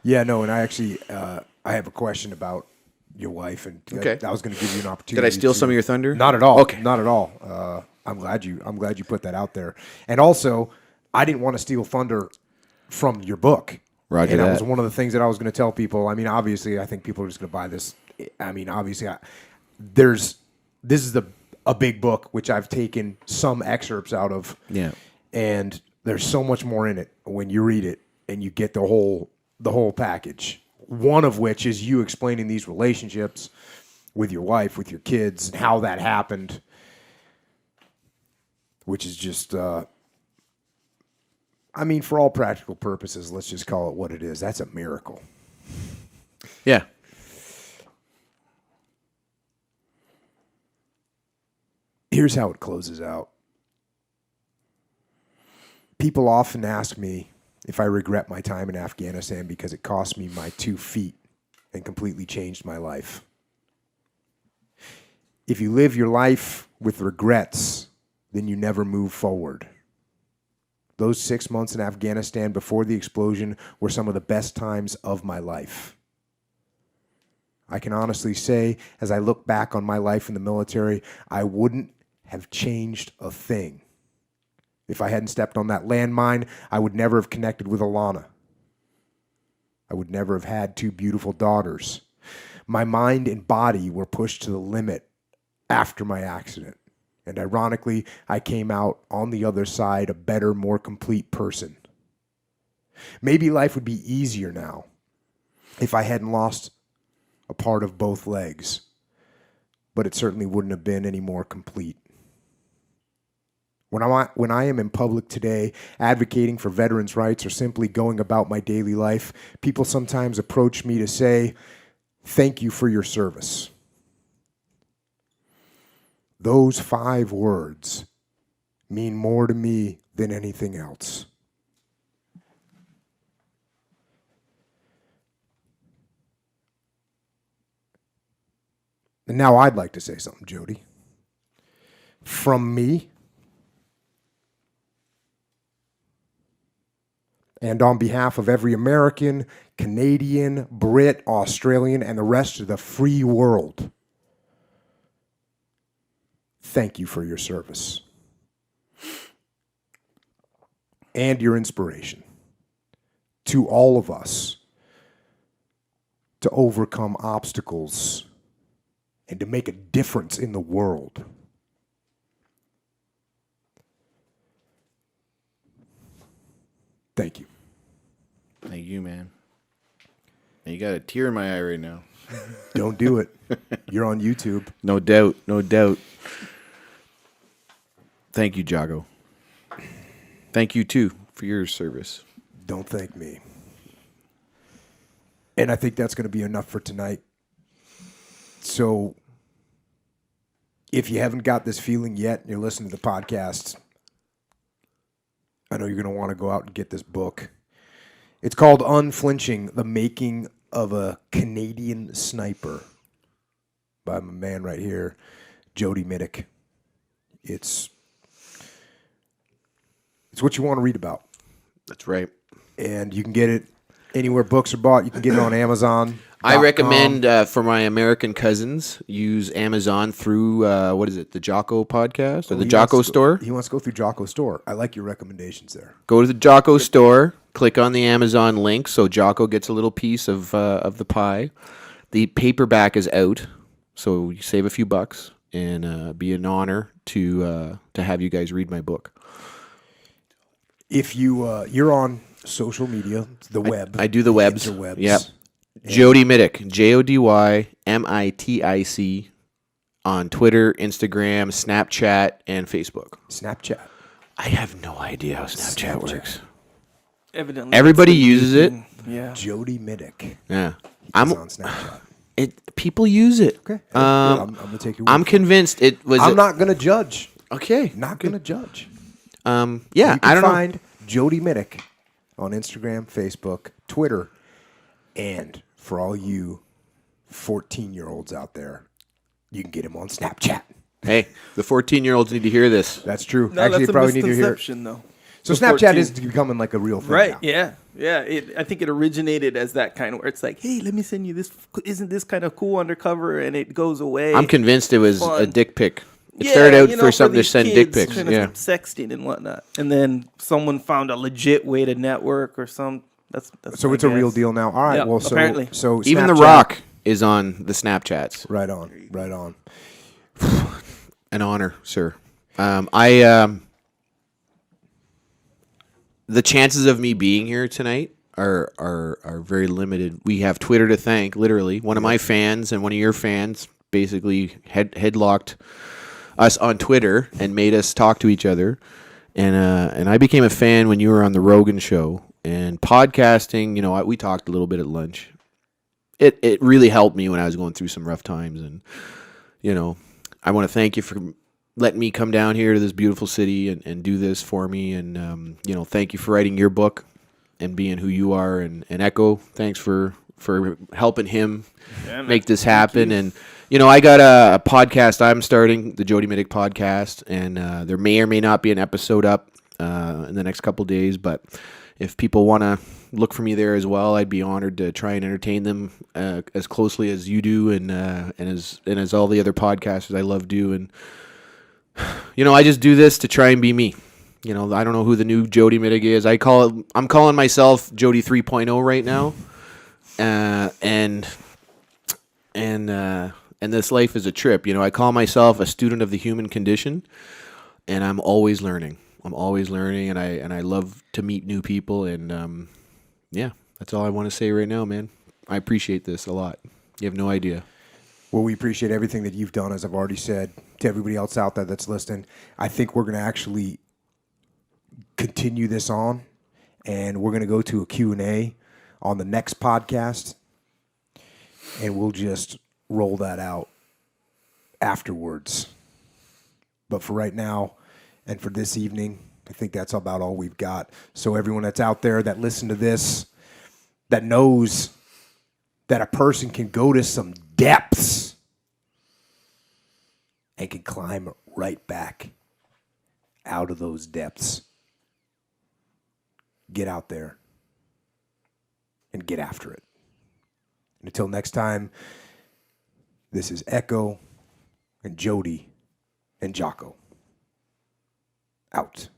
Yeah, no, and I actually I have a question about your wife, and Okay. I was going to give you an opportunity. Did I steal some of your thunder? Not at all. Okay. Not at all. I'm glad you put that out there. And also, I didn't want to steal thunder from your book. Roger and that that. was one of the things that I was going to tell people. I mean, obviously, I think people are just going to buy this. I mean, obviously, this is a big book, which I've taken some excerpts out of. Yeah. And there's so much more in it when you read it and you get the whole package. One of which is you explaining these relationships with your wife, with your kids, and how that happened, which is just, I mean, for all practical purposes, let's just call it what it is. That's a miracle. Yeah. Here's how it closes out. People often ask me if I regret my time in Afghanistan because it cost me my 2 feet and completely changed my life. If you live your life with regrets, then you never move forward. Those 6 months in Afghanistan before the explosion were some of the best times of my life. I can honestly say, as I look back on my life in the military, I wouldn't have changed a thing. If I hadn't stepped on that landmine, I would never have connected with Alana. I would never have had 2 beautiful daughters. My mind and body were pushed to the limit after my accident. And ironically, I came out on the other side a better, more complete person. Maybe life would be easier now if I hadn't lost a part of both legs, but it certainly wouldn't have been any more complete. When I am in public today advocating for veterans' rights or simply going about my daily life, people sometimes approach me to say, "Thank you for your service." Those 5 words mean more to me than anything else. And now I'd like to say something, Jody. From me, and on behalf of every American, Canadian, Brit, Australian, and the rest of the free world, thank you for your service and your inspiration to all of us to overcome obstacles and to make a difference in the world. Thank you. Thank you, man. You got a tear in my eye right now. Don't do it. You're on YouTube. No doubt. No doubt. Thank you, Jocko. Thank you, too, for your service. Don't thank me. And I think that's going to be enough for tonight. So if you haven't got this feeling yet and you're listening to the podcast, I know you're going to want to go out and get this book. It's called Unflinching, The Making of a Canadian Sniper by my man right here, Jody Middick. It's what you want to read about. That's right. And you can get it anywhere books are bought. You can get it on Amazon. I recommend for my American cousins, use Amazon through, the Jocko Podcast or the Jocko Store. He wants to go through Jocko Store. I like your recommendations there. Go to the Jocko Store, click on the Amazon link so Jocko gets a little piece of the pie. The paperback is out, so you save a few bucks, and it'd be an honor to have you guys read my book. If you're on social media, the web. I do the webs. Interwebs. Yep. Jody Middick, JodyMittic on Twitter, Instagram, Snapchat, and Facebook. Snapchat. I have no idea how Snapchat works. Evidently, Everybody uses it. Yeah. Jody Middick. Yeah. He's on Snapchat. People use it. Okay. I'm going to take your word. I'm convinced it was. I'm not going to judge. Okay. Not going to judge. Yeah, you I can don't find Jody Middick on Instagram, Facebook, Twitter, and for all you 14-year-olds out there, you can get him on Snapchat. Hey, the 14-year-olds need to hear this. That's true. No, Actually, that's they a probably need to hear it. misconception, though. So Snapchat is becoming like a real thing Right? now. Yeah, yeah. I think it originated as that kind of where it's like, hey, let me send you this. Isn't this kind of cool undercover? And it goes away. I'm convinced it was a Fun. dick pic. It started out for something to these send dick kids, pics. kind of Yeah. sexting and whatnot, and then someone found a legit way to network or some. That's So my it's a real guess. deal now. All right. Yeah, Well, so apparently. so Even The Snapchat- Rock is on the Snapchats. Right on. Right on. An honor, sir. The chances of me being here tonight are very limited. We have Twitter to thank, literally. One of my fans and one of your fans basically headlocked us on Twitter and made us talk to each other. And I became a fan when you were on the Rogan show. And podcasting, we talked a little bit at lunch. It really helped me when I was going through some rough times. And, I want to thank you for letting me come down here to this beautiful city and do this for me. And, thank you for writing your book and being who you are. And Echo, thanks for helping him make this happen. And, I got a podcast I'm starting, the Jody Middick podcast. And there may or may not be an episode up in the next couple days. But if people want to look for me there as well, I'd be honored to try and entertain them as closely as you do and as all the other podcasters I love do. And, I just do this to try and be me. I don't know who the new Jody Middick is. I'm calling myself Jody 3.0 right now. And this life is a trip. I call myself a student of the human condition, and I'm always learning. And I love to meet new people. And that's all I want to say right now, man. I appreciate this a lot. You have no idea. Well, we appreciate everything that you've done, as I've already said to everybody else out there that's listening. I think we're going to actually continue this on, and we're going to go to a Q&A on the next podcast, and we'll just roll that out afterwards. But for right now and for this evening, I think that's about all we've got. So everyone that's out there that listened to this, that knows that a person can go to some depths and can climb right back out of those depths. Get out there and get after it. And until next time, this is Echo and Jody and Jocko. Out.